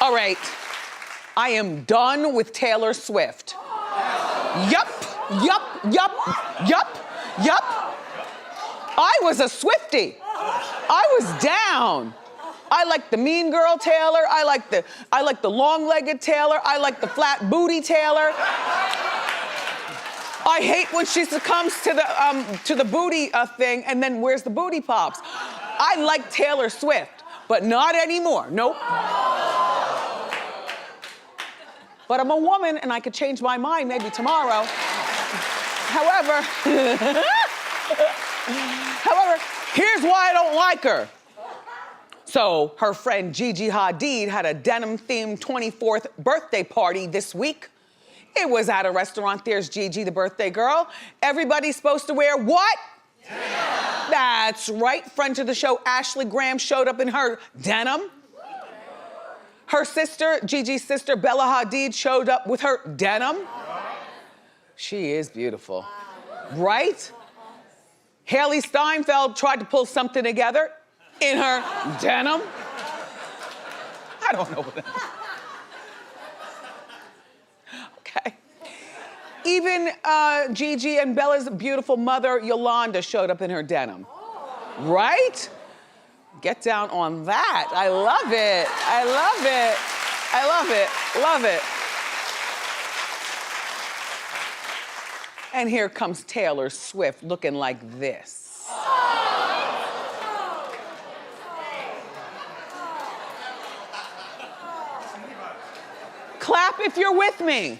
All right, I am done with Taylor Swift. Yup. I was a Swiftie. I was down. I like the mean girl Taylor. I like the long-legged Taylor. I like the flat booty Taylor. I hate when she succumbs to the booty thing and then wears the booty pops. I like Taylor Swift, but not anymore. Nope. But I'm a woman and I could change my mind maybe tomorrow. However, here's why I don't like her. So her friend Gigi Hadid had a denim-themed 24th birthday party this week. It was at a restaurant. There's Gigi, the birthday girl. Everybody's supposed to wear what? Denim. That's right. Friend of the show, Ashley Graham, showed up in her denim. Her sister, Gigi's sister, Bella Hadid, showed up with her denim. She is beautiful, right? Haley Steinfeld tried to pull something together in her denim. I don't know what that is. Okay. Even Gigi and Bella's beautiful mother, Yolanda, showed up in her denim. Right? Get down on that. I love it. I love it. I love it. Love it. And here comes Taylor Swift looking like this. Clap if you're with me.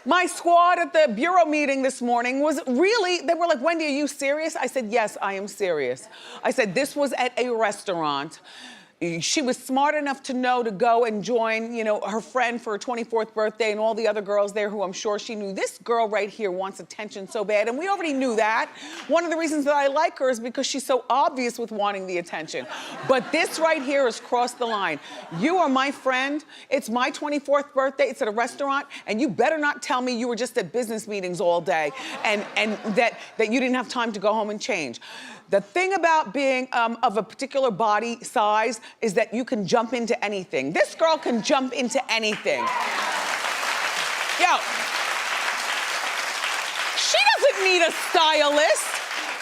My squad at the bureau meeting this morning was really, they were like, Wendy, are you serious? I said, yes, I am serious. I said, this was at a restaurant. She was smart enough to know to go and join, you know, her friend for her 24th birthday and all the other girls there who I'm sure she knew. This girl right here wants attention so bad, and we already knew that. One of the reasons that I like her is because she's so obvious with wanting the attention. But this right here has crossed the line. You are my friend. It's my 24th birthday. It's at a restaurant, and you better not tell me you were just at business meetings all day and that you didn't have time to go home and change. The thing about being of a particular body size is that you can jump into anything. This girl can jump into anything. Yo, she doesn't need a stylist.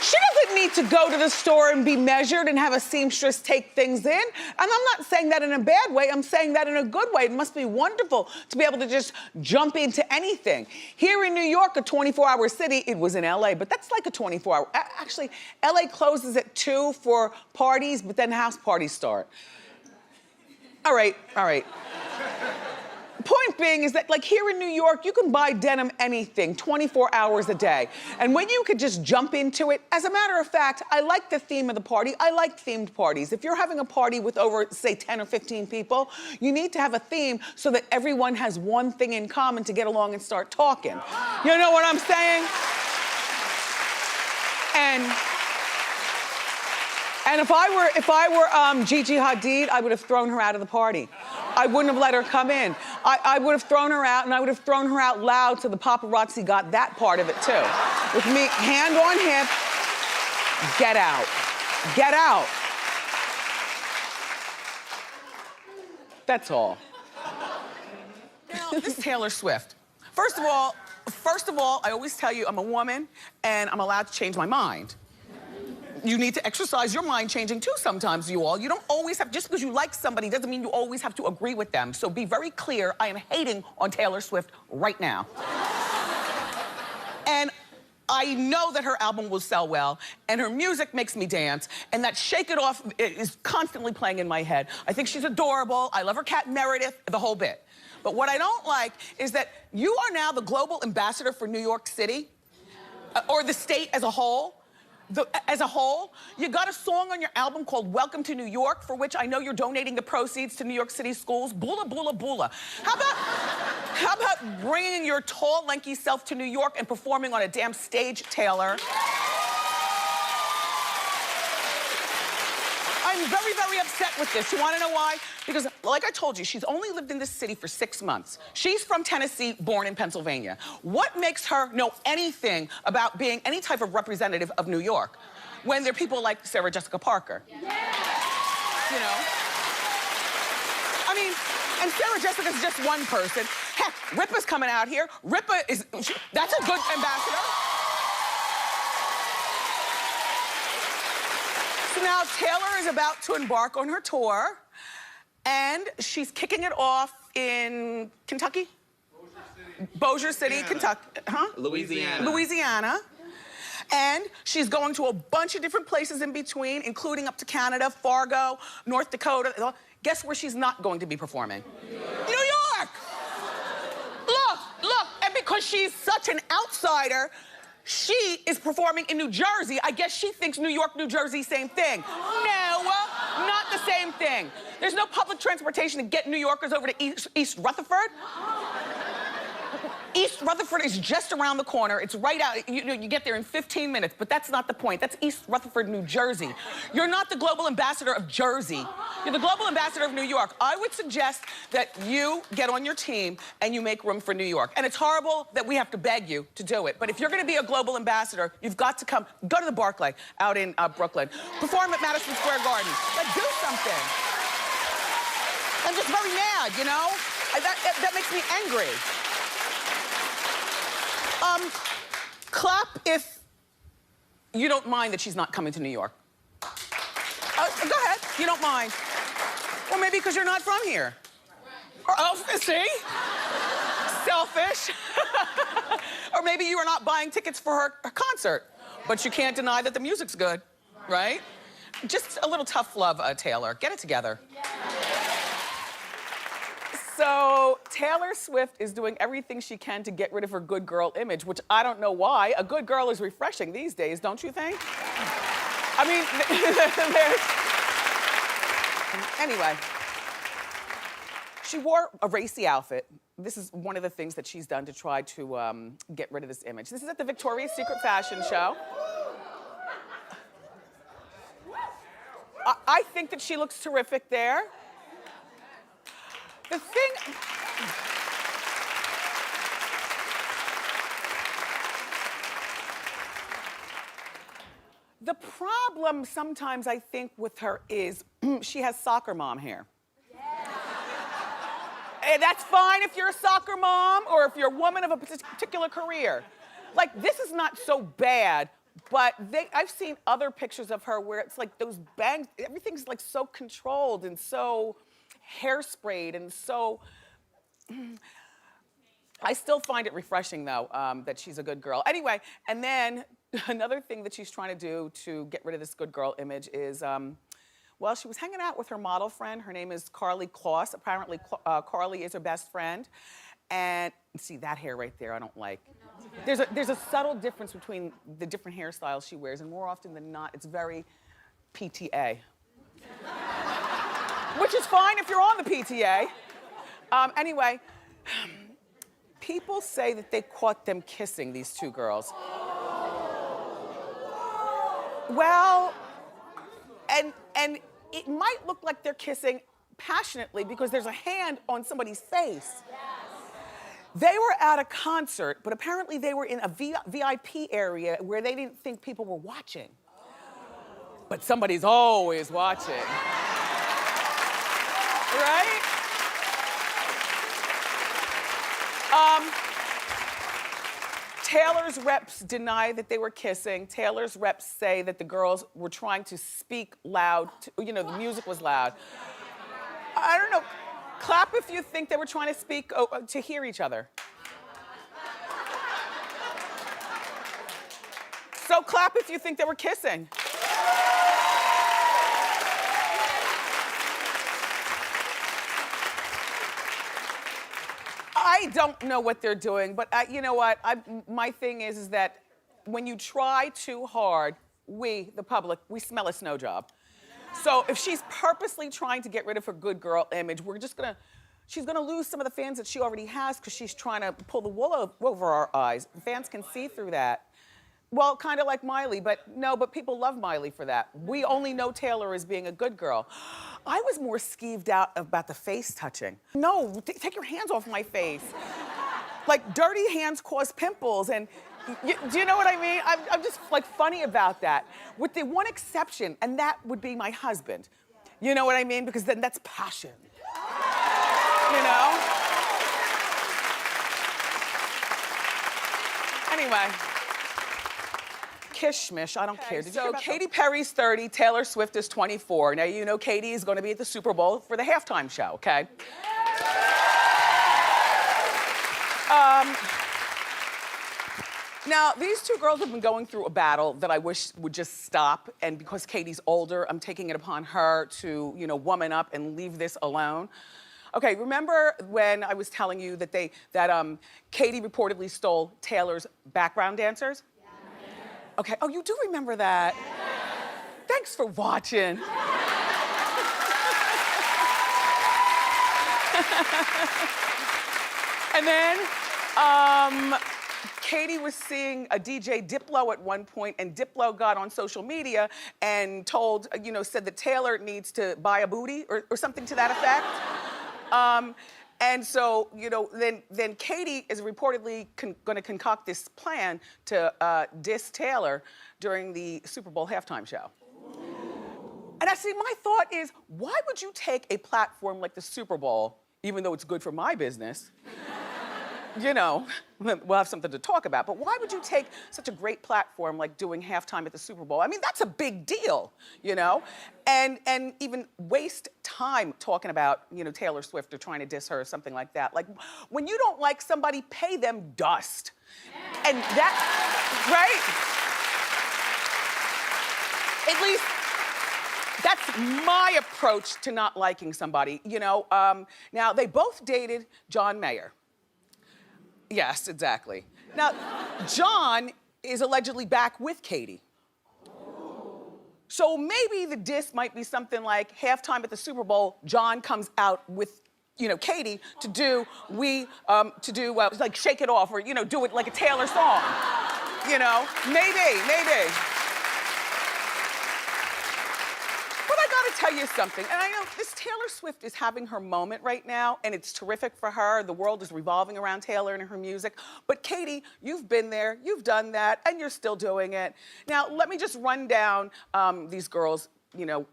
She doesn't need to go to the store and be measured and have a seamstress take things in. And I'm not saying that in a bad way, I'm saying that in a good way. It must be wonderful to be able to just jump into anything. Here in New York, a 24-hour city, it was in LA, but that's like a 24-hour. Actually, LA closes at 2 for parties, but then house parties start. All right. Point being is that, like, here in New York, you can buy denim anything 24 hours a day. And when you could just jump into it, as a matter of fact, I like the theme of the party. I like themed parties. If you're having a party with over, say, 10 or 15 people, you need to have a theme so that everyone has one thing in common to get along and start talking. You know what I'm saying? And if I were Gigi Hadid, I would have thrown her out of the party. I wouldn't have let her come in. I would have thrown her out, and I would have thrown her out loud so the paparazzi got that part of it too. With me, hand on hip, get out. Get out. That's all. Now, this is Taylor Swift. First of all, I always tell you I'm a woman and I'm allowed to change my mind. You need to exercise your mind changing too sometimes, you all. You don't always have, just because you like somebody doesn't mean you always have to agree with them. So be very clear, I am hating on Taylor Swift right now. And I know that her album will sell well, and her music makes me dance, and that Shake It Off is constantly playing in my head. I think she's adorable, I love her cat Meredith, the whole bit. But what I don't like is that you are now the global ambassador for New York City, or the state as a whole. You got a song on your album called Welcome to New York, for which I know you're donating the proceeds to New York City schools. Bula, bula, bula. How about bringing your tall, lanky self to New York and performing on a damn stage, Taylor? I'm very, very upset upset with this. You wanna know why? Because, like I told you, she's only lived in this city for 6 months. She's from Tennessee, born in Pennsylvania. What makes her know anything about being any type of representative of New York when there are people like Sarah Jessica Parker? Yeah. You know? I mean, and Sarah Jessica's just one person. Heck, Ripa's coming out here. That's a good ambassador. So now Taylor is about to embark on her tour, and she's kicking it off in Kentucky? Bossier City, Kentucky. Huh? Louisiana. And she's going to a bunch of different places in between, including up to Canada, Fargo, North Dakota. Guess where she's not going to be performing? New York! Look, and because she's such an outsider, she is performing in New Jersey. I guess she thinks New York, New Jersey, same thing. No, not the same thing. There's no public transportation to get New Yorkers over to East Rutherford. East Rutherford is just around the corner. It's right out. You get there in 15 minutes, but that's not the point. That's East Rutherford, New Jersey. You're not the global ambassador of Jersey. You're the global ambassador of New York. I would suggest that you get on your team and you make room for New York. And it's horrible that we have to beg you to do it. But if you're going to be a global ambassador, you've got to go to the Barclay out in Brooklyn. Perform at Madison Square Garden. Like, do something. I'm just very mad, you know? That makes me angry. Clap if you don't mind that she's not coming to New York. Go ahead, you don't mind. Or maybe because you're not from here. Or, see? Selfish. Or maybe you are not buying tickets for her concert, but you can't deny that the music's good, right? Just a little tough love, Taylor. Get it together. So Taylor Swift is doing everything she can to get rid of her good girl image, which I don't know why. A good girl is refreshing these days, don't you think? I mean, anyway. She wore a racy outfit. This is one of the things that she's done to try to get rid of this image. This is at the Victoria's Secret fashion show. I think that she looks terrific there. The thing... The problem sometimes I think with her is she has soccer mom hair. And that's fine if you're a soccer mom or if you're a woman of a particular career. Like, this is not so bad, but I've seen other pictures of her where it's like those bangs, everything's like so controlled and so hairsprayed and so... I still find it refreshing, though, that she's a good girl. Anyway, and then another thing that she's trying to do to get rid of this good girl image is, well, she was hanging out with her model friend. Her name is Carly Kloss. Apparently, Carly is her best friend. And see, that hair right there, I don't like. There's a subtle difference between the different hairstyles she wears, and more often than not, it's very PTA. Which is fine if you're on the PTA. Anyway, people say that they caught them kissing, these two girls. Well, and it might look like they're kissing passionately because there's a hand on somebody's face. Yes. They were at a concert, but apparently they were in a VIP area where they didn't think people were watching. But somebody's always watching. Right? Taylor's reps deny that they were kissing. Taylor's reps say that the girls were trying to speak loud. You know, the music was loud. I don't know. Clap if you think they were trying to speak to hear each other. So clap if you think they were kissing. I don't know what they're doing, but you know what? My thing is that when you try too hard, we, the public, we smell a snow job. So if she's purposely trying to get rid of her good girl image, she's gonna lose some of the fans that she already has because she's trying to pull the wool over our eyes. Fans can see through that. Well, kind of like Miley, but no, but people love Miley for that. We only know Taylor as being a good girl. I was more skeeved out about the face touching. No, take your hands off my face. Like, dirty hands cause pimples, and do you know what I mean? I'm just like funny about that. With the one exception, and that would be my husband. You know what I mean? Because then that's passion. You know? Anyway. Kishmish, I don't care. So Katy Perry's 30, Taylor Swift is 24. Now you know Katy is gonna be at the Super Bowl for the halftime show, okay? Now, these two girls have been going through a battle that I wish would just stop, and because Katy's older, I'm taking it upon her to, you know, woman up and leave this alone. Okay, remember when I was telling you that Katy reportedly stole Taylor's background dancers? Okay, oh, you do remember that? Yes. Thanks for watching. And then, Katy was seeing a DJ Diplo at one point, and Diplo got on social media and told, you know, said that Taylor needs to buy a booty or something to that effect. And so, you know, then Katy is reportedly gonna concoct this plan to diss Taylor during the Super Bowl halftime show. And I see, my thought is, why would you take a platform like the Super Bowl, even though it's good for my business? You know, we'll have something to talk about, but why would you take such a great platform like doing halftime at the Super Bowl? I mean, that's a big deal, you know? And even waste time talking about, you know, Taylor Swift or trying to diss her or something like that. Like, when you don't like somebody, pay them dust. And that, right? At least, that's my approach to not liking somebody, you know? Now, they both dated John Mayer. Yes, exactly. Now, John is allegedly back with Katy. So maybe the diss might be something like halftime at the Super Bowl, John comes out with, you know, Katy to do like Shake It Off, or, you know, do it like a Taylor song. You know, maybe. But I gotta tell you something, and I know this Taylor Swift is having her moment right now, and it's terrific for her. The world is revolving around Taylor and her music. But Katy, you've been there, you've done that, and you're still doing it. Now, let me just run down these girls, you know,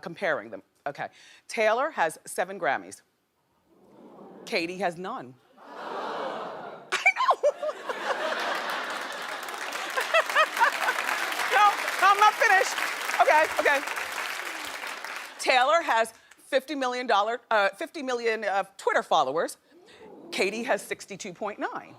comparing them. Okay, Taylor has 7 Grammys. Katy has none. I know. No, I'm not finished. Okay. Taylor has 50 million Twitter followers. Katy has 62.9.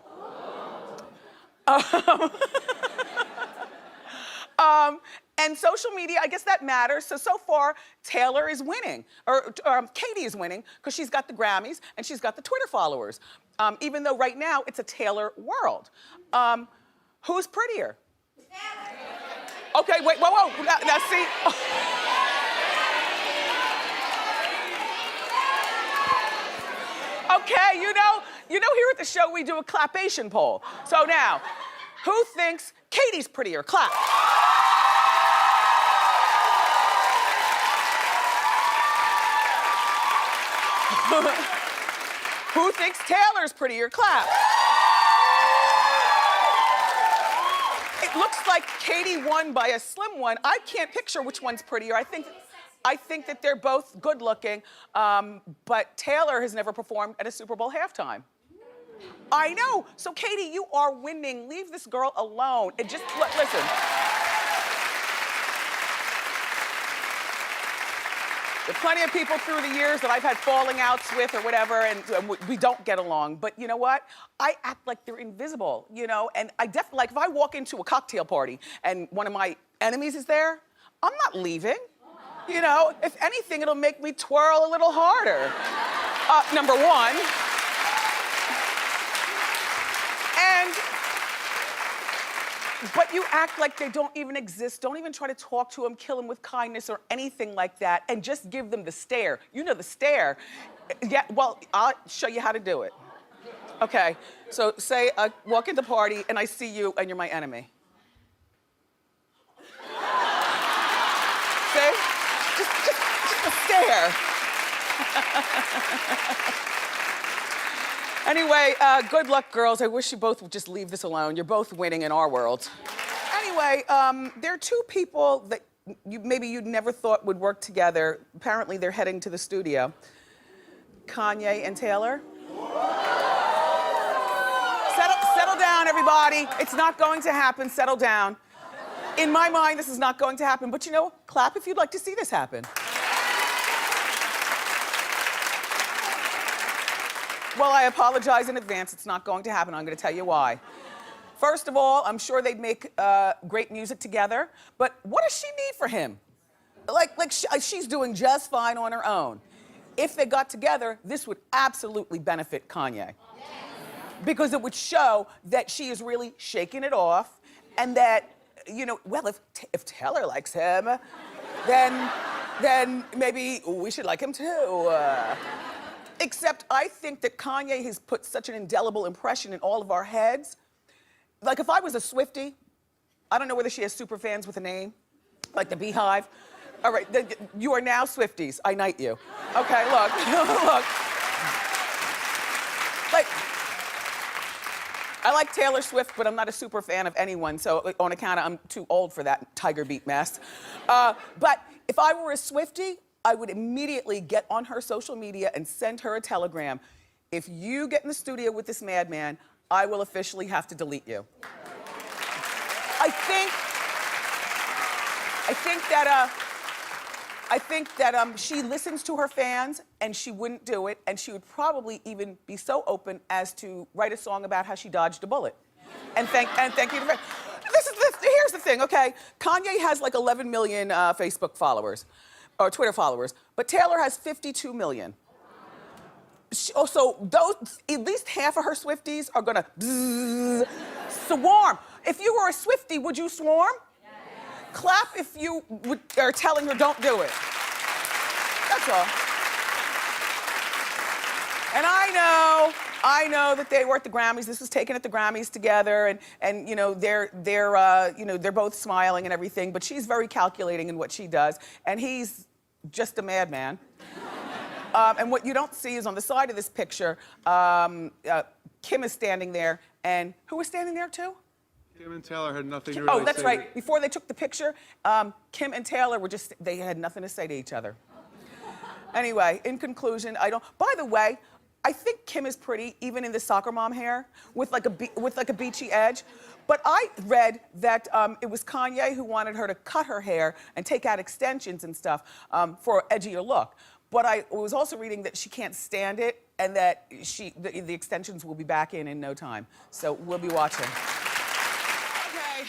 And social media, I guess that matters. So far, Taylor is winning, or Katy is winning, because she's got the Grammys and she's got the Twitter followers. Even though right now it's a Taylor world. Who's prettier? Okay, wait, whoa. Now see. Okay, you know here at the show we do a clapation poll. So now, who thinks Katy's prettier? Clap. Who thinks Taylor's prettier? Clap. It looks like Katy won by a slim one. I can't picture which one's prettier. I think that they're both good looking, but Taylor has never performed at a Super Bowl halftime. I know. So Katy, you are winning. Leave this girl alone. And just listen. There are plenty of people through the years that I've had falling outs with or whatever, and we don't get along. But you know what? I act like they're invisible, you know? And I definitely, like, if I walk into a cocktail party and one of my enemies is there, I'm not leaving. You know, if anything, it'll make me twirl a little harder. Number one. But you act like they don't even exist. Don't even try to talk to them, kill them with kindness or anything like that, and just give them the stare. You know the stare. Yeah, well, I'll show you how to do it. Okay, so say I walk into the party and I see you and you're my enemy. here. Anyway, good luck, girls. I wish you both would just leave this alone. You're both winning in our world. Anyway, there are two people that maybe you'd never thought would work together. Apparently, they're heading to the studio. Kanye and Taylor. Settle down, everybody. It's not going to happen. Settle down. In my mind, this is not going to happen. But you know, clap if you'd like to see this happen. Well, I apologize in advance. It's not going to happen. I'm going to tell you why. First of all, I'm sure they'd make great music together. But what does she need for him? She's doing just fine on her own. If they got together, this would absolutely benefit Kanye. Because it would show that she is really shaking it off, and that, you know, well, if Taylor likes him, then maybe we should like him too. Except I think that Kanye has put such an indelible impression in all of our heads. Like if I was a Swiftie, I don't know whether she has super fans with a name, like the Beehive. All right, you are now Swifties. I knight you. Okay, look, look. Like, I like Taylor Swift, but I'm not a super fan of anyone, so on account of I'm too old for that Tiger Beat mess. But if I were a Swiftie, I would immediately get on her social media and send her a telegram. If you get in the studio with this madman, I will officially have to delete you. I think that she listens to her fans, and she wouldn't do it, and she would probably even be so open as to write a song about how she dodged a bullet. And thank you. Here's the thing, okay? Kanye has like 11 million Facebook followers, or Twitter followers, but Taylor has 52 million. So those, at least half of her Swifties are gonna swarm. If you were a Swiftie, would you swarm? Clap if you are telling her don't do it. That's all. And I know that they were at the Grammys. This was taken at the Grammys together, and you know they're both smiling and everything. But she's very calculating in what she does, and he's just a madman. And what you don't see is on the side of this picture, Kim is standing there, and who was standing there too? Kim and Taylor had nothing to really say. Oh, that's right. Before they took the picture, Kim and Taylor were they had nothing to say to each other. Anyway, in conclusion, by the way, I think Kim is pretty, even in the soccer mom hair, with like a beachy edge. But I read that it was Kanye who wanted her to cut her hair and take out extensions and stuff for an edgier look. But I was also reading that she can't stand it, and that the extensions will be back in no time. So we'll be watching. Okay,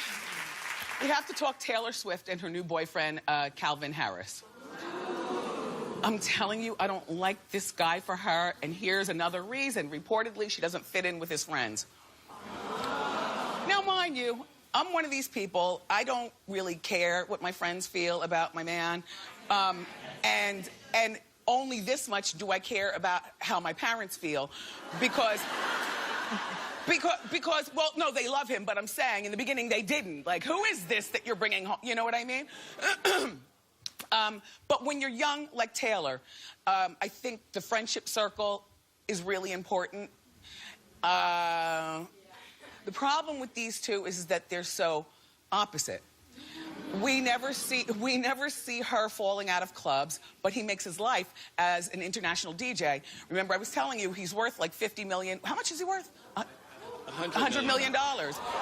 we have to talk Taylor Swift and her new boyfriend, Calvin Harris. I'm telling you, I don't like this guy for her, and here's another reason. Reportedly, she doesn't fit in with his friends. Now, mind you, I'm one of these people, I don't really care what my friends feel about my man, and only this much do I care about how my parents feel, because, well, no, they love him, but I'm saying in the beginning they didn't. Like, who is this that you're bringing home? You know what I mean? But when you're young, like Taylor, I think the friendship circle is really important. The problem with these two is that they're so opposite. We never see her falling out of clubs, but he makes his life as an international DJ. Remember, I was telling you he's worth like 50 million. How much is he worth? $100 million.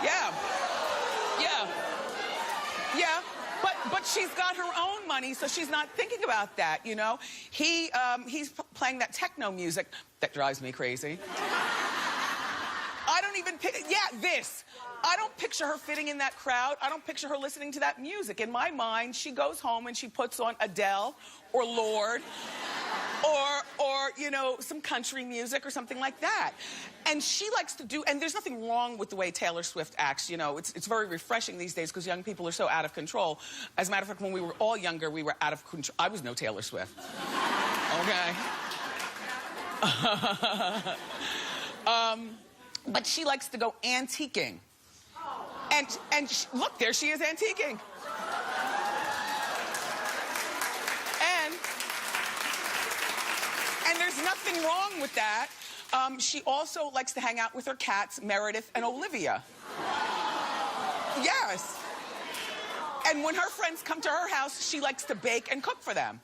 Yeah. But she's got her own money, so she's not thinking about that, you know? He's playing that techno music that drives me crazy. I don't even this. I don't picture her fitting in that crowd. I don't picture her listening to that music. In my mind, she goes home and she puts on Adele or Lorde or you know, some country music or something like that. And she likes to do, and there's nothing wrong with the way Taylor Swift acts, you know. It's very refreshing these days because young people are so out of control. As a matter of fact, when we were all younger, we were out of control. I was no Taylor Swift. Okay? But she likes to go antiquing. And look, there she is antiquing. there's nothing wrong with that. She also likes to hang out with her cats, Meredith and Olivia. Yes. And when her friends come to her house, she likes to bake and cook for them.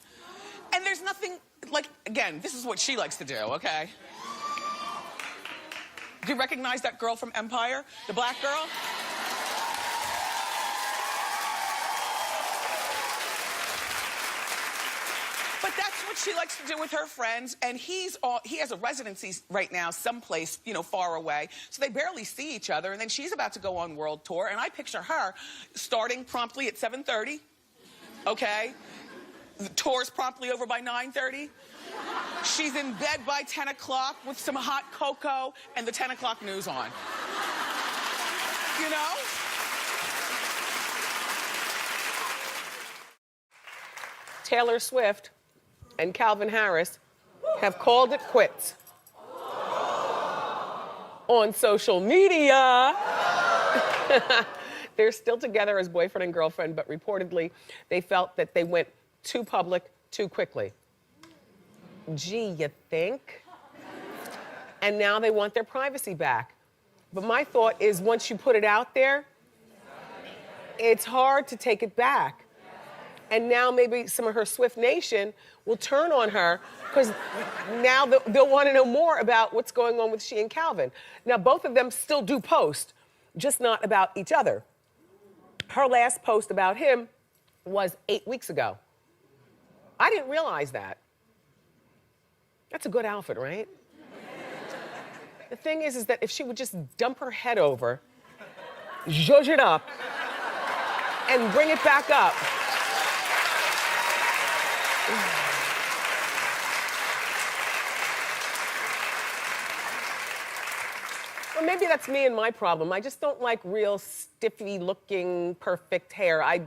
And there's nothing, like, again, this is what she likes to do, okay? Do you recognize that girl from Empire? The black girl? But that's what she likes to do with her friends, and he has a residency right now someplace, you know, far away, so they barely see each other, and then she's about to go on world tour, and I picture her starting promptly at 7:30, okay? The tour's promptly over by 9:30. She's in bed by 10 o'clock with some hot cocoa and the 10 o'clock news on. You know? Taylor Swift and Calvin Harris have called it quits on social media. They're still together as boyfriend and girlfriend, but reportedly they felt that they went too public too quickly. Gee, you think? And now they want their privacy back. But my thought is once you put it out there, it's hard to take it back. And now maybe some of her Swift Nation will turn on her because now they'll want to know more about what's going on with she and Calvin. Now, both of them still do post, just not about each other. Her last post about him was 8 weeks ago. I didn't realize that. That's a good outfit, right? The thing is that if she would just dump her head over, zhuzh it up, and bring it back up. Well, maybe that's me and my problem. I just don't like real stiffy-looking, perfect hair. I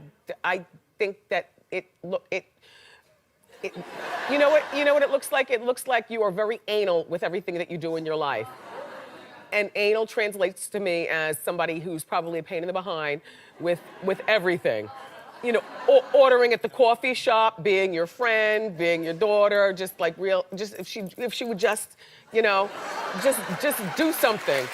think that you know what it looks like? It looks like you are very anal with everything that you do in your life. And anal translates to me as somebody who's probably a pain in the behind with everything. You know, ordering at the coffee shop, being your friend, being your daughter, just like real, just if she would just, you know, just do something.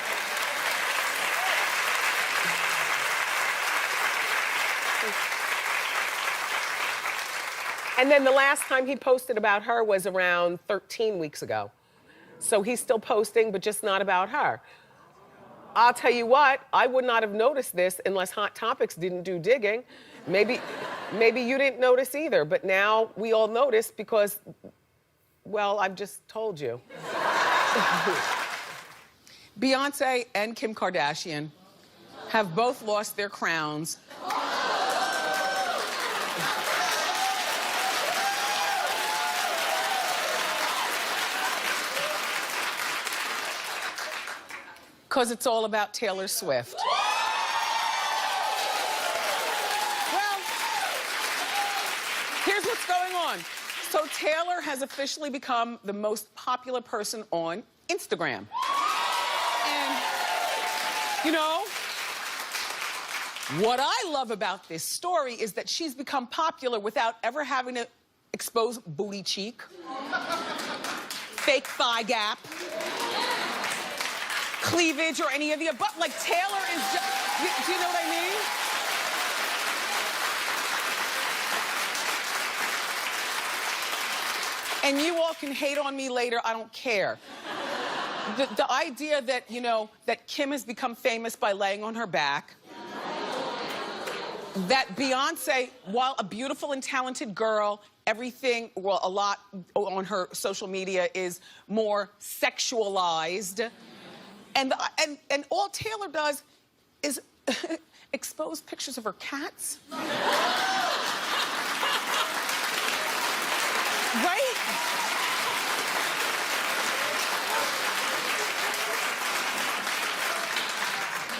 And then the last time he posted about her was around 13 weeks ago. So he's still posting, but just not about her. I'll tell you what, I would not have noticed this unless Hot Topics didn't do digging. Maybe you didn't notice either, but now we all notice because, well, I've just told you. Beyonce and Kim Kardashian have both lost their crowns. Because it's all about Taylor Swift. Well, here's what's going on. So Taylor has officially become the most popular person on Instagram. And, you know, what I love about this story is that she's become popular without ever having to expose booty cheek, fake thigh gap, cleavage, or any of the above. Like, Taylor is just, do you know what I mean? And you all can hate on me later, I don't care. The idea that, you know, that Kim has become famous by laying on her back, that Beyonce, while a beautiful and talented girl, everything, well, a lot on her social media is more sexualized. And all Taylor does is expose pictures of her cats. Right?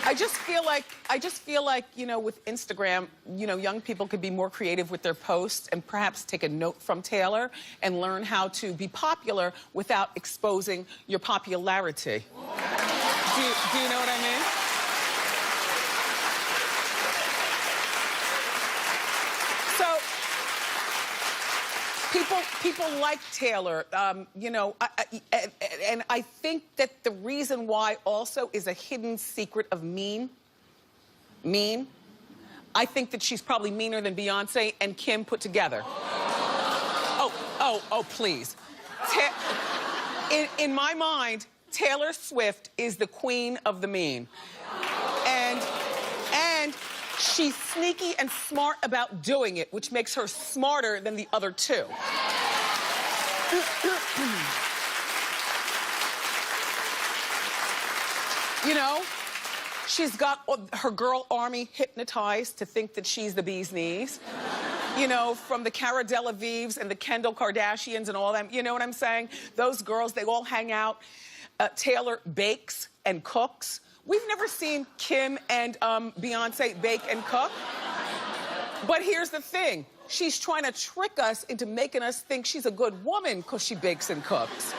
I just feel like, you know, with Instagram, you know, young people could be more creative with their posts and perhaps take a note from Taylor and learn how to be popular without exposing your popularity. Do you know what I mean? So, people like Taylor, you know, and I think that the reason why also is a hidden secret of mean. I think that she's probably meaner than Beyonce and Kim put together. Oh, please. In my mind, Taylor Swift is the queen of the mean. And she's sneaky and smart about doing it, which makes her smarter than the other two. You know, she's got her girl army hypnotized to think that she's the bee's knees. You know, from the Cara Delevingnes and the Kendall Kardashians and all them, you know what I'm saying? Those girls, they all hang out. Taylor bakes and cooks. We've never seen Kim and Beyonce bake and cook. But here's the thing. She's trying to trick us into making us think she's a good woman because she bakes and cooks.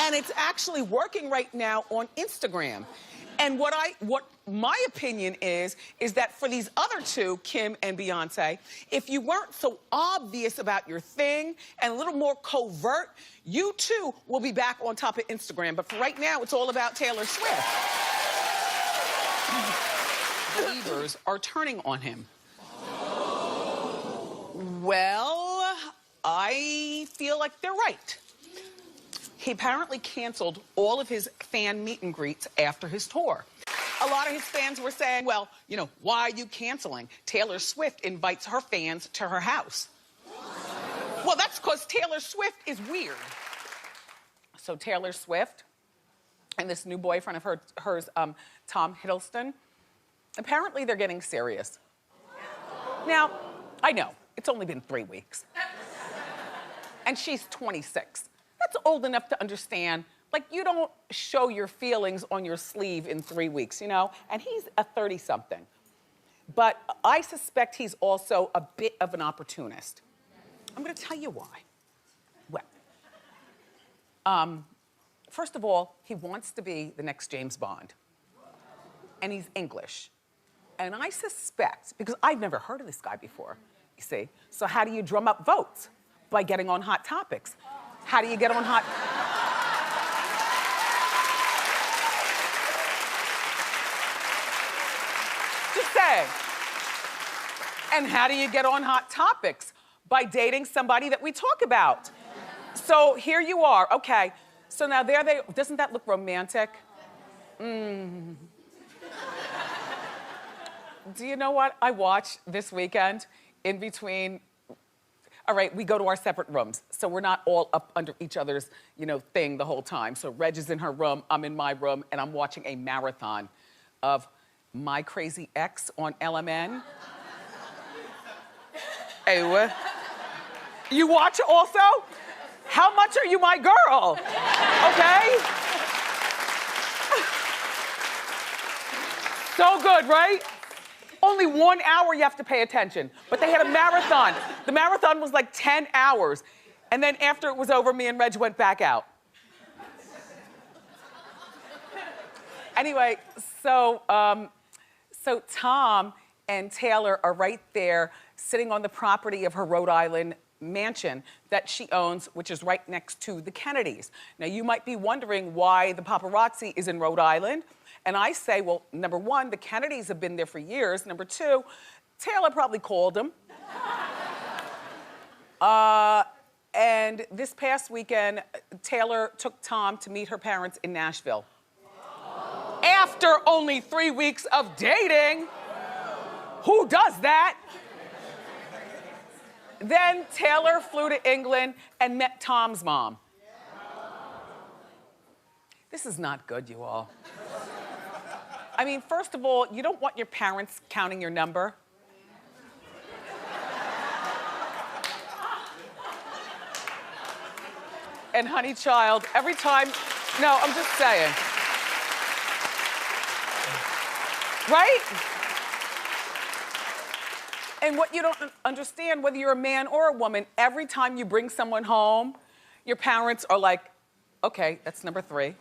And it's actually working right now on Instagram. And what my opinion is that for these other two, Kim and Beyonce, if you weren't so obvious about your thing and a little more covert, you too will be back on top of Instagram. But for right now, it's all about Taylor Swift. Believers are turning on him. Well, I feel like they're right. He apparently canceled all of his fan meet and greets after his tour. A lot of his fans were saying, well, you know, why are you canceling? Taylor Swift invites her fans to her house. Well, that's because Taylor Swift is weird. So Taylor Swift and this new boyfriend of hers, Tom Hiddleston, apparently they're getting serious. Now, I know, it's only been 3 weeks. And she's 26. That's old enough to understand, like, you don't show your feelings on your sleeve in 3 weeks, you know? And he's a 30-something. But I suspect he's also a bit of an opportunist. I'm gonna tell you why. Well, first of all, he wants to be the next James Bond. And he's English. And I suspect, because I've never heard of this guy before, you see? So how do you drum up votes? By getting on Hot Topics. How do you get on Hot... Just saying. And how do you get on Hot Topics? By dating somebody that we talk about. So here you are, okay. So now there they, doesn't that look romantic? Do you know what I watched this weekend in between? All right, we go to our separate rooms, so we're not all up under each other's, you know, thing the whole time. So Reg is in her room, I'm in my room, and I'm watching a marathon of My Crazy Ex on LMN. Hey, what? You watch it also? How much are you my girl? Okay? So good, right? Only 1 hour you have to pay attention. But they had a marathon. The marathon was like 10 hours. And then after it was over, me and Reg went back out. Anyway, so Tom and Taylor are right there sitting on the property of her Rhode Island mansion that she owns, which is right next to the Kennedys. Now, you might be wondering why the paparazzi is in Rhode Island. And I say, well, number one, the Kennedys have been there for years. Number two, Taylor probably called them. And this past weekend, Taylor took Tom to meet her parents in Nashville. After only 3 weeks of dating. Who does that? Then Taylor flew to England and met Tom's mom. This is not good, you all. I mean, first of all, you don't want your parents counting your number. And honey child, every time, no, I'm just saying. Right? And what you don't understand, whether you're a man or a woman, every time you bring someone home, your parents are like, okay, that's number 3.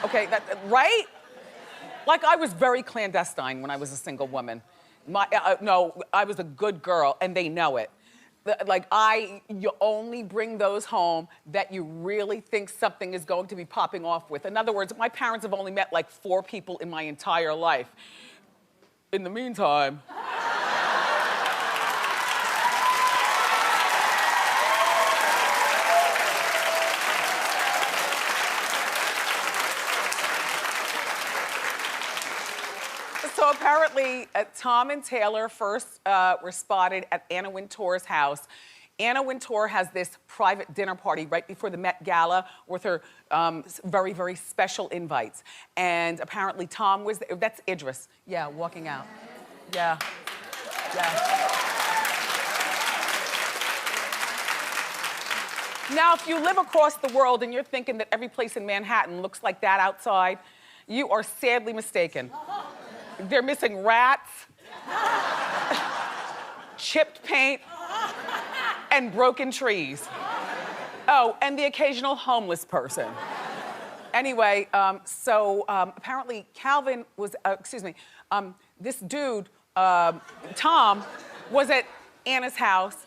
Okay, right? Like, I was very clandestine when I was a single woman. No, I was a good girl, and they know it. You only bring those home that you really think something is going to be popping off with. In other words, my parents have only met like 4 people in my entire life. In the meantime. So apparently, Tom and Taylor first were spotted at Anna Wintour's house. Anna Wintour has this private dinner party right before the Met Gala with her very, very special invites. And apparently Tom was there. That's Idris. Yeah, walking out. Yeah. Yeah. Now, if you live across the world and you're thinking that every place in Manhattan looks like that outside, you are sadly mistaken. They're missing rats, chipped paint, and broken trees. Oh, and the occasional homeless person. Anyway, apparently Calvin was, this dude, Tom, was at Anna's house,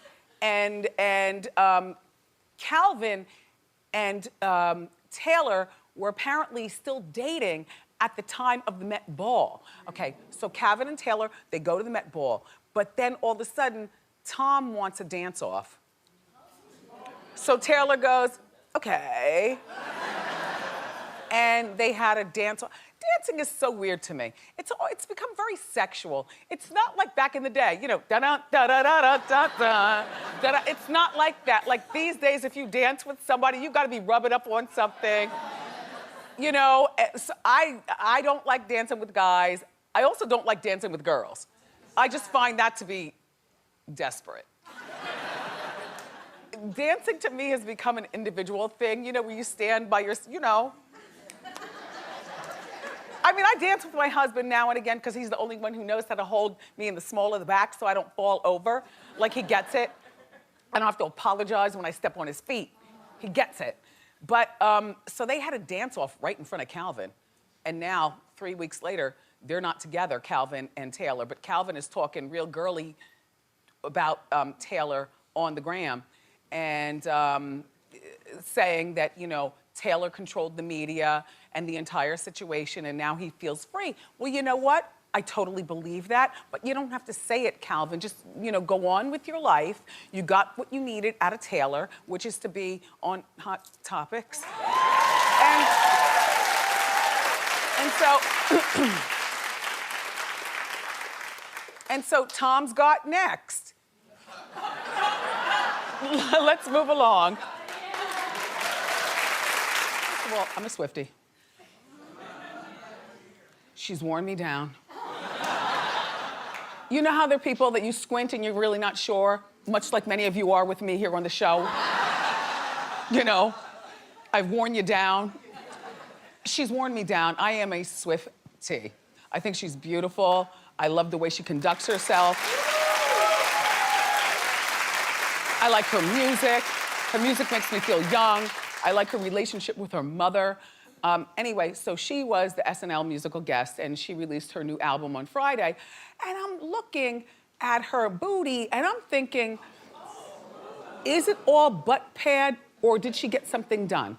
and Calvin and Taylor were apparently still dating at the time of the Met Ball. Okay, so Calvin and Taylor, they go to the Met Ball, but then all of a sudden, Tom wants a dance-off. So Taylor goes, okay. And they had a dance-off. Dancing is so weird to me. It's become very sexual. It's not like back in the day, you know, da-da-da-da-da-da-da, da-da. It's not like that. Like these days, if you dance with somebody, you gotta be rubbing up on something. You know, so I don't like dancing with guys. I also don't like dancing with girls. I just find that to be desperate. Dancing to me has become an individual thing, you know, where you stand by your, you know. I mean, I dance with my husband now and again because he's the only one who knows how to hold me in the small of the back so I don't fall over. Like, he gets it. I don't have to apologize when I step on his feet. He gets it. But, so they had a dance-off right in front of Calvin. And now, 3 weeks later, they're not together, Calvin and Taylor. But Calvin is talking real girly about Taylor on the gram and saying that, you know, Taylor controlled the media and the entire situation, and now he feels free. Well, you know what? I totally believe that, but you don't have to say it, Calvin. Just, you know, go on with your life. You got what you needed out of Taylor, which is to be on Hot Topics. And so Tom's got next. Let's move along. Well, I'm a Swiftie. She's worn me down. You know how there are people that you squint and you're really not sure, much like many of you are with me here on the show? You know, I've worn you down. She's worn me down. I am a Swiftie. I think she's beautiful. I love the way she conducts herself. I like her music. Her music makes me feel young. I like her relationship with her mother. Anyway, so she was the SNL musical guest and she released her new album on Friday. And I'm looking at her booty and I'm thinking, is it all butt pad or did she get something done?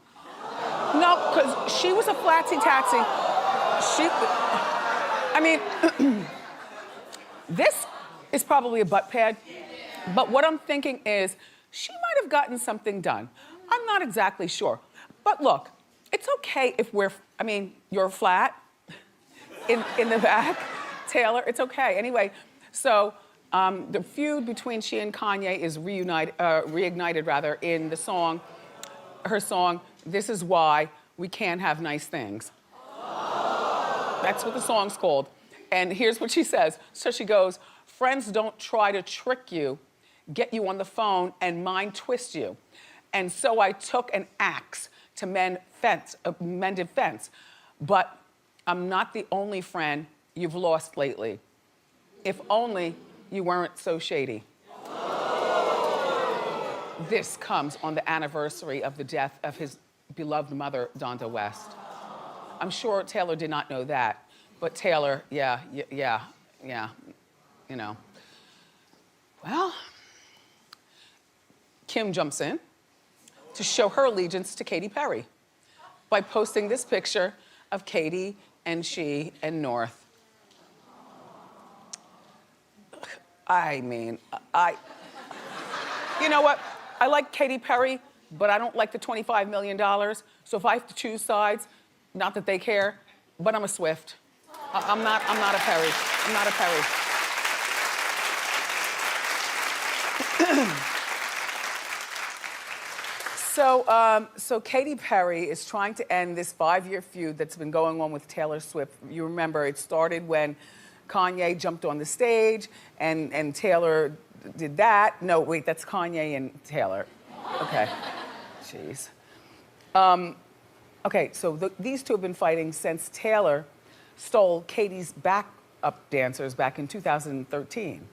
No, because she was a flatsy taxi. I mean, this is probably a butt pad, but what I'm thinking is she might have gotten something done. I'm not exactly sure. But look, it's okay if you're flat in the back, Taylor, it's okay. Anyway, so the feud between she and Kanye is reignited in the song, her song, This Is Why We Can't Have Nice Things. That's what the song's called. And here's what she says. So she goes, friends don't try to trick you, get you on the phone and mind twist you. And so I took an axe to mend a fence. But I'm not the only friend you've lost lately. If only you weren't so shady. This comes on the anniversary of the death of his beloved mother, Donda West. I'm sure Taylor did not know that, but Taylor, yeah, you know. Well, Kim jumps in to show her allegiance to Katy Perry by posting this picture of Katy and she and North. I mean, you know what? I like Katy Perry, but I don't like the $25 million. So if I have to choose sides, not that they care, but I'm a Swift. I'm not a Perry. I'm not a Perry. So Katy Perry is trying to end this 5-year feud that's been going on with Taylor Swift. You remember it started when Kanye jumped on the stage and Taylor did that. No, wait, that's Kanye and Taylor. Okay, jeez. Okay, so these two have been fighting since Taylor stole Katy's backup dancers back in 2013.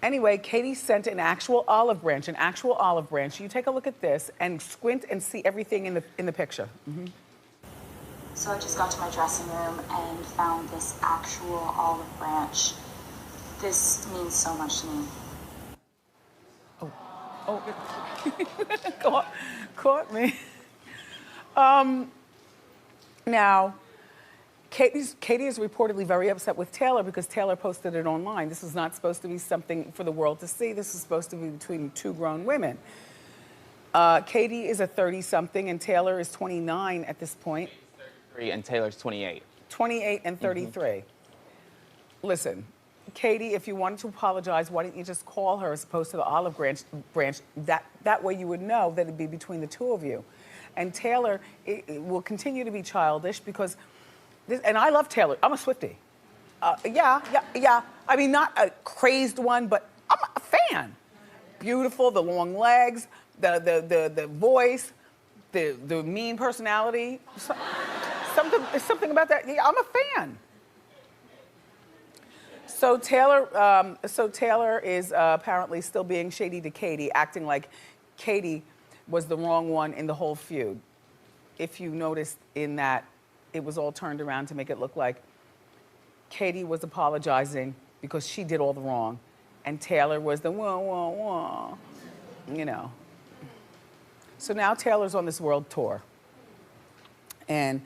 Anyway, Katy sent an actual olive branch. You take a look at this and squint and see everything in the picture. Mm-hmm. So I just got to my dressing room and found this actual olive branch. This means so much to me. Oh, caught me. Now, Katy is reportedly very upset with Taylor because Taylor posted it online. This is not supposed to be something for the world to see. This is supposed to be between two grown women. Katy is a 30-something and Taylor is 29 at this point. 33 and Taylor's 28. 28 and 33. Mm-hmm. Listen, Katy, if you wanted to apologize, why didn't you just call her as opposed to the olive branch? That way you would know that it'd be between the two of you. And Taylor it will continue to be childish because, and I love Taylor. I'm a Swiftie. Yeah. I mean, not a crazed one, but I'm a fan. Beautiful, the long legs, the voice, the mean personality. Something about that. Yeah, I'm a fan. So Taylor is apparently still being shady to Katy, acting like Katy was the wrong one in the whole feud. If you noticed in that, it was all turned around to make it look like Katy was apologizing because she did all the wrong, and Taylor was the wah, wah, wah, you know. So now Taylor's on this world tour. And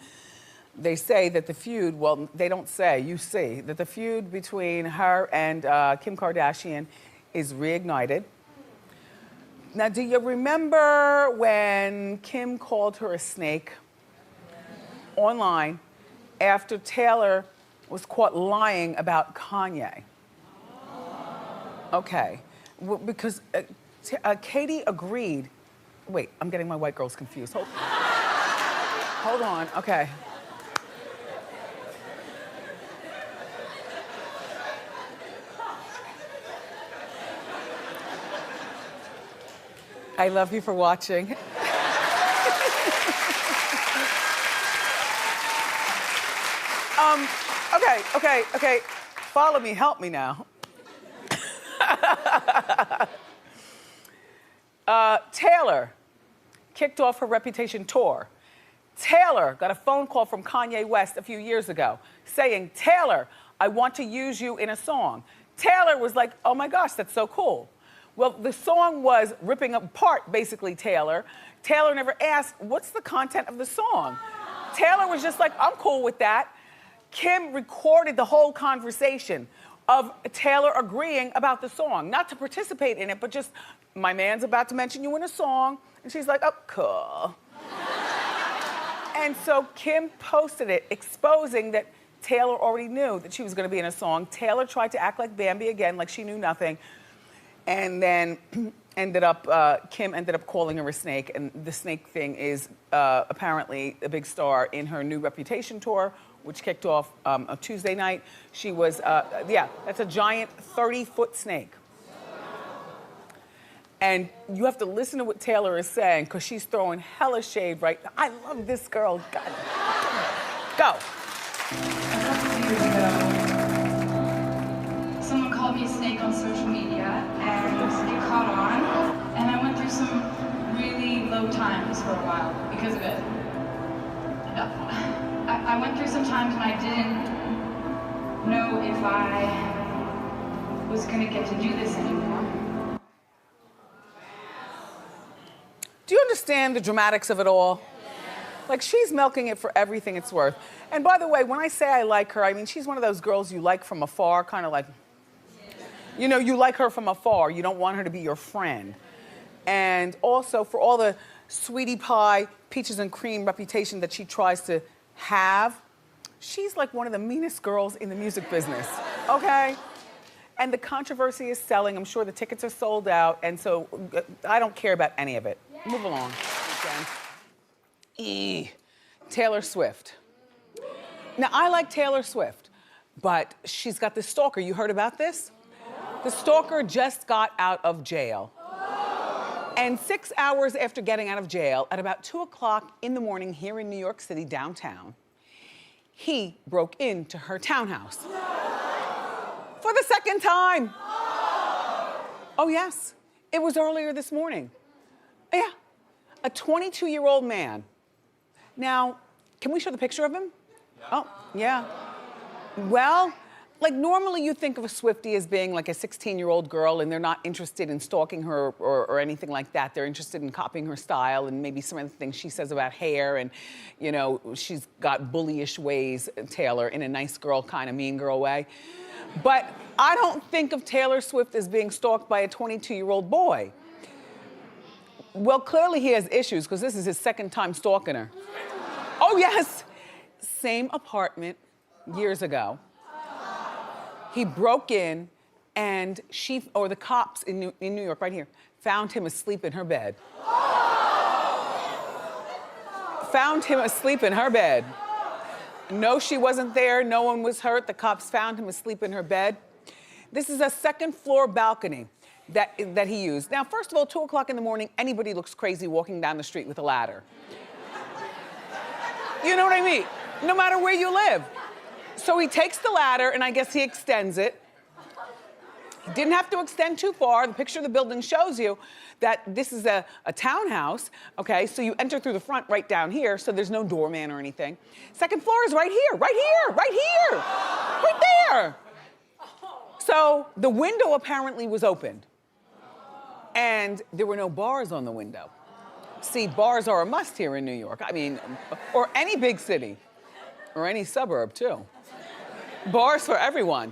they say that the feud, well, they don't say, you see, that the feud between her and Kim Kardashian is reignited. Now, do you remember when Kim called her a snake online after Taylor was caught lying about Kanye? Okay, well, because Katy agreed. Wait, I'm getting my white girls confused. Hold on, okay. I love you for watching. Okay. Follow me, help me now. Taylor kicked off her Reputation tour. Taylor got a phone call from Kanye West a few years ago saying, Taylor, I want to use you in a song. Taylor was like, oh my gosh, that's so cool. Well, the song was ripping apart, basically, Taylor. Taylor never asked, what's the content of the song? Taylor was just like, I'm cool with that. Kim recorded the whole conversation of Taylor agreeing about the song. Not to participate in it, but just, my man's about to mention you in a song. And she's like, oh, cool. And so Kim posted it, exposing that Taylor already knew that she was gonna be in a song. Taylor tried to act like Bambi again, like she knew nothing. And then Kim ended up calling her a snake, and the snake thing is apparently a big star in her new Reputation tour, which kicked off a Tuesday night. She was, yeah, that's a giant 30-foot snake. And you have to listen to what Taylor is saying, because she's throwing hella shade right now. I love this girl, God. Go. Someone called me a snake on social media, and it caught on, and I went through some really low times for a while because of it. I went through some times when I didn't know if I was gonna get to do this anymore. understand the dramatics of it all? Like, she's milking it for everything it's worth. And by the way, when I say I like her, I mean, she's one of those girls you like from afar, kind of like, you know, you like her from afar. You don't want her to be your friend. And also, for all the sweetie pie, peaches and cream reputation that she tries to have, she's like one of the meanest girls in the music business, okay? And the controversy is selling. I'm sure the tickets are sold out. And so I don't care about any of it. Move along. Taylor Swift. Now, I like Taylor Swift, but she's got this stalker. You heard about this? The stalker just got out of jail. And 6 hours after getting out of jail, at about 2 o'clock in the morning here in New York City, downtown, he broke into her townhouse. For the second time. Oh, yes. It was earlier this morning. Yeah. A 22-year-old man. Now, can we show the picture of him? Yeah. Oh, yeah. Well, like normally you think of a Swiftie as being like a 16-year-old girl and they're not interested in stalking her or anything like that. They're interested in copying her style and maybe some of the things she says about hair and, you know, she's got bullyish ways, Taylor, in a nice girl kind of mean girl way. But I don't think of Taylor Swift as being stalked by a 22-year-old boy. Well, clearly he has issues because this is his second time stalking her. Oh, yes. Same apartment years ago. He broke in and the cops in New York, right here, found him asleep in her bed. Found him asleep in her bed. No, she wasn't there. No one was hurt. The cops found him asleep in her bed. This is a second-floor balcony that he used. Now, first of all, 2 o'clock in the morning, anybody looks crazy walking down the street with a ladder. You know what I mean? No matter where you live. So he takes the ladder, and I guess he extends it. He didn't have to extend too far. The picture of the building shows you that this is a townhouse, okay? So you enter through the front right down here, so there's no doorman or anything. Second floor is right here, right here, right here, right there. So the window apparently was opened, and there were no bars on the window. See, bars are a must here in New York. I mean, or any big city, or any suburb too. Bars for everyone.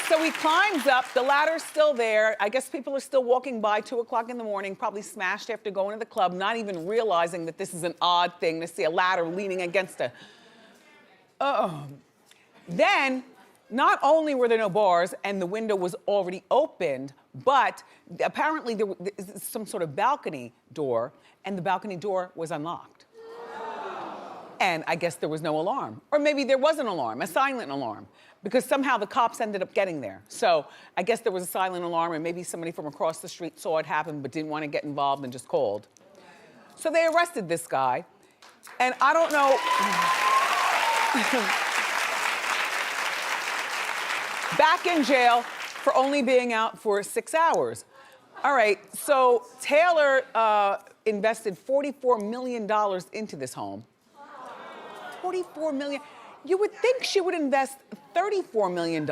So he climbs up, the ladder's still there. I guess people are still walking by 2 o'clock in the morning, probably smashed after going to the club, not even realizing that this is an odd thing to see a ladder leaning against a... Then, not only were there no bars and the window was already opened, but apparently there was some sort of balcony door, and the balcony door was unlocked. And I guess there was no alarm. Or maybe there was an alarm, a silent alarm, because somehow the cops ended up getting there. So I guess there was a silent alarm, and maybe somebody from across the street saw it happen but didn't want to get involved and just called. So they arrested this guy, and I don't know... back in jail for only being out for 6 hours. All right, so Taylor invested $44 million into this home. 44 million. You would think she would invest $34 million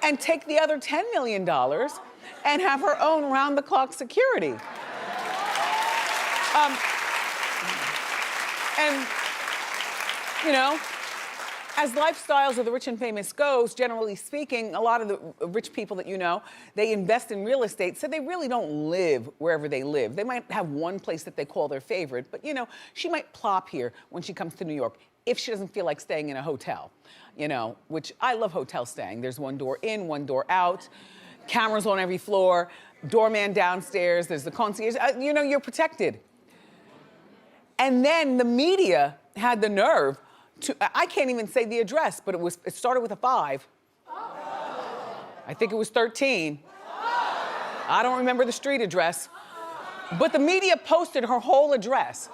and take the other $10 million and have her own round-the-clock security. And, you know, as lifestyles of the rich and famous goes, generally speaking, a lot of the rich people that you know, they invest in real estate, so they really don't live wherever they live. They might have one place that they call their favorite, but you know, she might plop here when she comes to New York if she doesn't feel like staying in a hotel, you know, which I love hotel staying. There's one door in, one door out, cameras on every floor, doorman downstairs, there's the concierge, you know, you're protected. And then the media had the nerve I can't even say the address, but it started with a 5. I think it was 13. I don't remember the street address. But the media posted her whole address.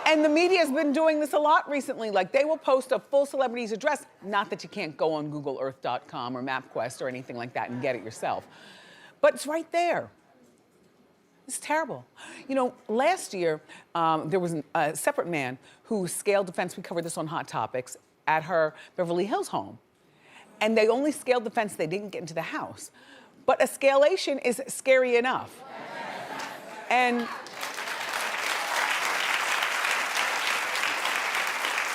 And the media has been doing this a lot recently. Like, they will post a full celebrity's address. Not that you can't go on GoogleEarth.com or MapQuest or anything like that and get it yourself. But it's right there. It's terrible. You know, last year, there was a separate man who scaled the fence. We covered this on Hot Topics. at her Beverly Hills home. And they only scaled the fence, they didn't get into the house. But escalation is scary enough. And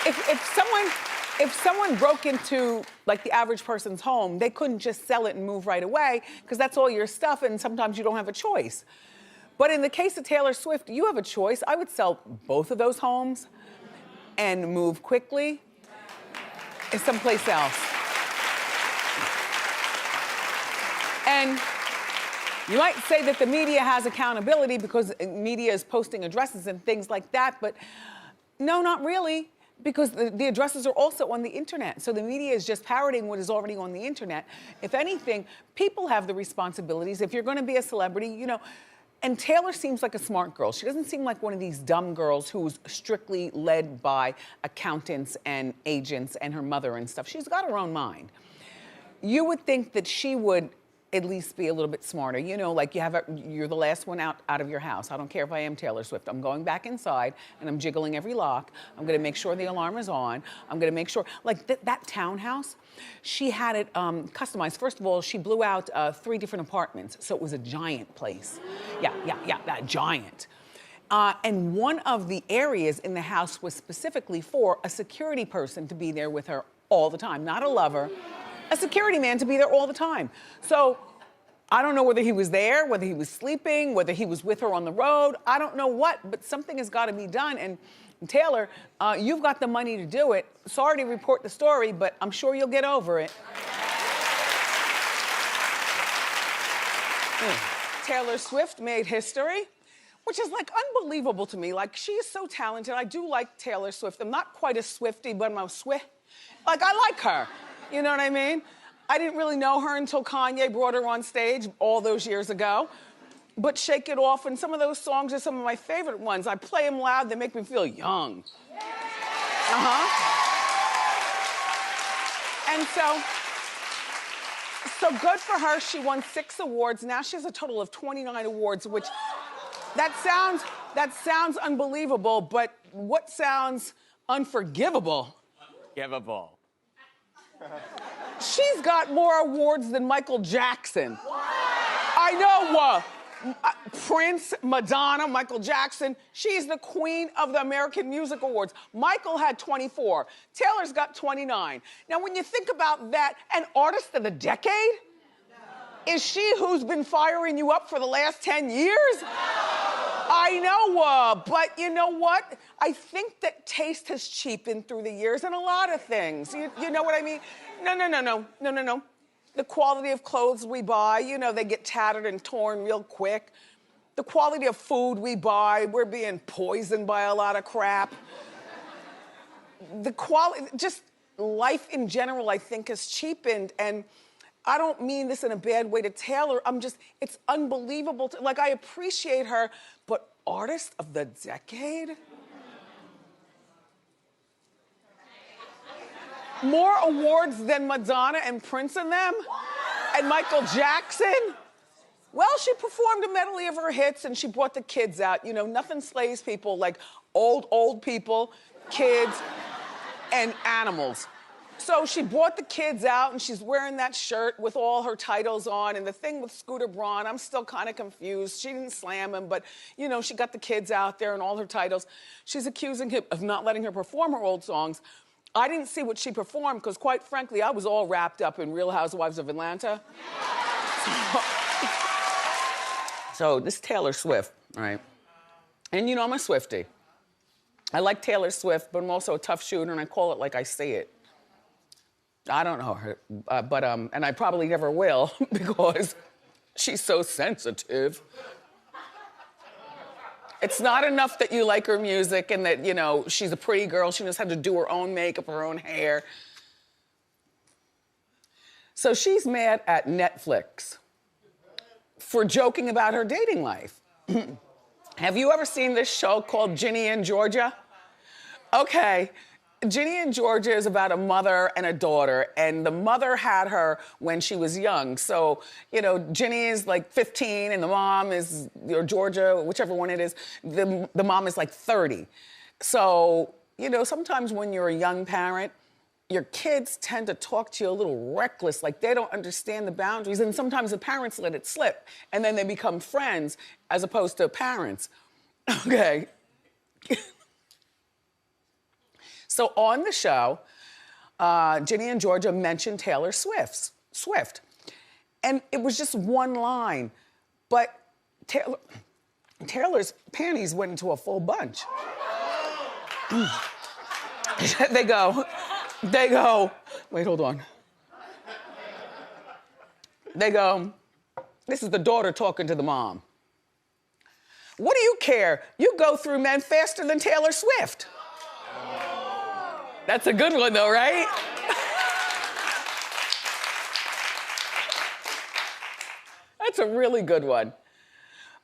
if someone broke into like the average person's home, they couldn't just sell it and move right away because that's all your stuff and sometimes you don't have a choice. But in the case of Taylor Swift, you have a choice. I would sell both of those homes and move quickly someplace else. And you might say that the media has accountability because media is posting addresses and things like that, but no, not really, because the addresses are also on the internet. So the media is just parroting what is already on the internet. If anything, people have the responsibilities. If you're gonna be a celebrity, you know, and Taylor seems like a smart girl. She doesn't seem like one of these dumb girls who's strictly led by accountants and agents and her mother and stuff. She's got her own mind. You would think that she would at least be a little bit smarter. You know, like you're the last one out of your house. I don't care if I am Taylor Swift. I'm going back inside and I'm jiggling every lock. I'm gonna make sure the alarm is on. I'm gonna make sure, like that townhouse, she had it customized. First of all, she blew out 3 different apartments, so it was a giant place. Yeah, that giant. And one of the areas in the house was specifically for a security person to be there with her all the time, not a lover. A security man to be there all the time. So I don't know whether he was there, whether he was sleeping, whether he was with her on the road. I don't know what, but something has got to be done. And Taylor, you've got the money to do it. Sorry to report the story, but I'm sure you'll get over it. Taylor Swift made history, which is like unbelievable to me. Like, she is so talented. I do like Taylor Swift. I'm not quite a Swiftie, but I'm a Swift. Like, I like her. You know what I mean? I didn't really know her until Kanye brought her on stage all those years ago. But Shake It Off and some of those songs are some of my favorite ones. I play them loud, they make me feel young. And so good for her. She won 6 awards. Now she has a total of 29 awards, which that sounds unbelievable, but what sounds unforgivable? Unforgivable. She's got more awards than Michael Jackson. I know, Prince, Madonna, Michael Jackson. She's the queen of the American Music Awards. Michael had 24. Taylor's got 29. Now, when you think about that, an artist of the decade? Is she who's been firing you up for the last 10 years? I know, but you know what? I think that taste has cheapened through the years in a lot of things. You know what I mean? No. The quality of clothes we buy, you know, they get tattered and torn real quick. The quality of food we buy, we're being poisoned by a lot of crap. The quality, just life in general, I think, has cheapened. And I don't mean this in a bad way to Taylor. It's unbelievable. Like, I appreciate her, but artist of the decade? More awards than Madonna and Prince and them? And Michael Jackson? Well, she performed a medley of her hits and she brought the kids out. You know, nothing slays people like old people, kids, and animals. So she brought the kids out and she's wearing that shirt with all her titles on. And the thing with Scooter Braun, I'm still kind of confused. She didn't slam him, but you know, she got the kids out there and all her titles. She's accusing him of not letting her perform her old songs. I didn't see what she performed because quite frankly, I was all wrapped up in Real Housewives of Atlanta. So this Taylor Swift, right? And you know, I'm a Swiftie. I like Taylor Swift, but I'm also a tough shooter and I call it like I see it. I don't know her, and I probably never will because she's so sensitive. It's not enough that you like her music and that, you know, she's a pretty girl. She knows how to do her own makeup, her own hair. So she's mad at Netflix for joking about her dating life. Have you ever seen this show called Ginny and Georgia? Okay. Ginny and Georgia is about a mother and a daughter, and the mother had her when she was young. So, you know, Ginny is like 15 and the mom is, or Georgia, whichever one it is, the mom is like 30. So, you know, sometimes when you're a young parent, your kids tend to talk to you a little reckless, like they don't understand the boundaries, and sometimes the parents let it slip, and then they become friends as opposed to parents. Okay. So on the show, Ginny and Georgia mentioned Taylor Swift. And it was just one line, but Taylor's panties went into a full bunch. They go, wait, hold on. They go, this is the daughter talking to the mom. What do you care? You go through men faster than Taylor Swift. That's a good one though, right? That's a really good one.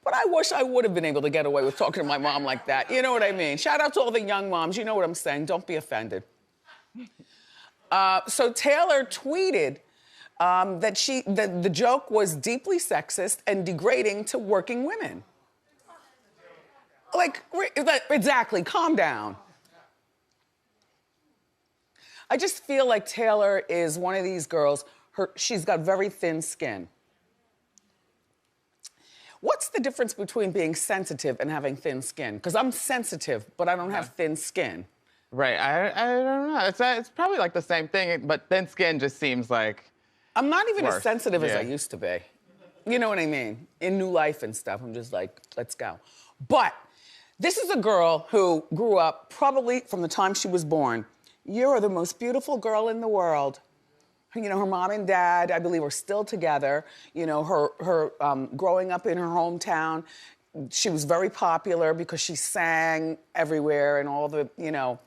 But I wish I would have been able to get away with talking to my mom like that. You know what I mean? Shout out to all the young moms. You know what I'm saying. Don't be offended. So Taylor tweeted that the joke was deeply sexist and degrading to working women. Like, exactly, calm down. I just feel like Taylor is one of these girls, she's got very thin skin. What's the difference between being sensitive and having thin skin? Because I'm sensitive, but I don't have thin skin. Right, I don't know. It's probably like the same thing, but thin skin just seems like I'm not even worse. as sensitive as Yeah. I used to be. You know what I mean? In New Life and stuff, I'm just like, let's go. But this is a girl who grew up probably from the time she was born. You're the most beautiful girl in the world. You know, her mom and dad, I believe, are still together. You know, her growing up in her hometown, she was very popular because she sang everywhere and all the, you know,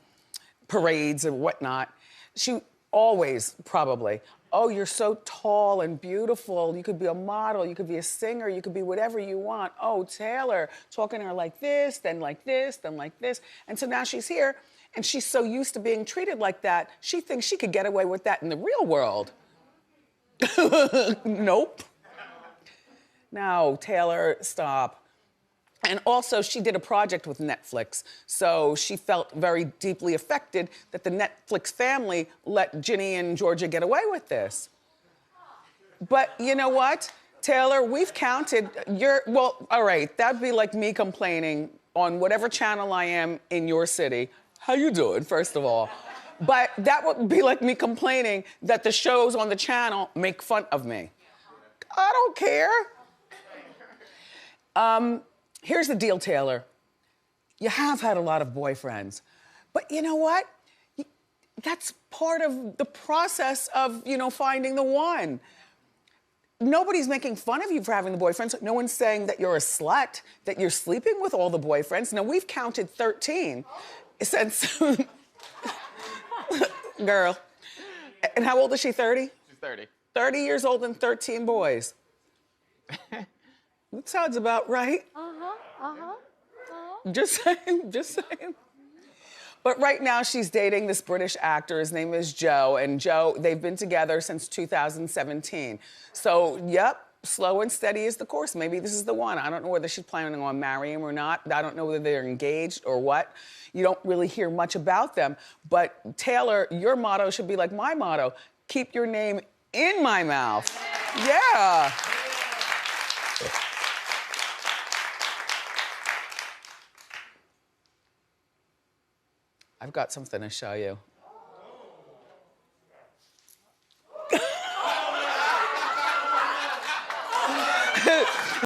parades and whatnot. She always, probably, oh, you're so tall and beautiful. You could be a model, you could be a singer, you could be whatever you want. Oh, Taylor, talking to her like this, then like this, then like this. And so now she's here, and she's so used to being treated like that, she thinks she could get away with that in the real world. Nope. No, Taylor, stop. And also, she did a project with Netflix, so she felt very deeply affected that the Netflix family let Ginny and Georgia get away with this. But you know what, Taylor, we've counted well, all right, that'd be like me complaining on whatever channel I am in your city. How you doing, first of all? But that would be like me complaining that the shows on the channel make fun of me. I don't care. Here's the deal, Taylor. You have had a lot of boyfriends, but you know what? That's part of the process of, you know, finding the one. Nobody's making fun of you for having the boyfriends. No one's saying that you're a slut, that you're sleeping with all the boyfriends. Now, we've counted 13 since... Girl. And how old is she, 30? She's 30. 30 years old and 13 boys. That sounds about right. Just saying, just saying. But right now she's dating this British actor. His name is Joe. And Joe, they've been together since 2017. So, yep, slow and steady is the course. Maybe this is the one. I don't know whether she's planning on marrying him or not. I don't know whether they're engaged or what. You don't really hear much about them. But Taylor, your motto should be like my motto. Keep your name in my mouth. Yeah. I've got something to show you.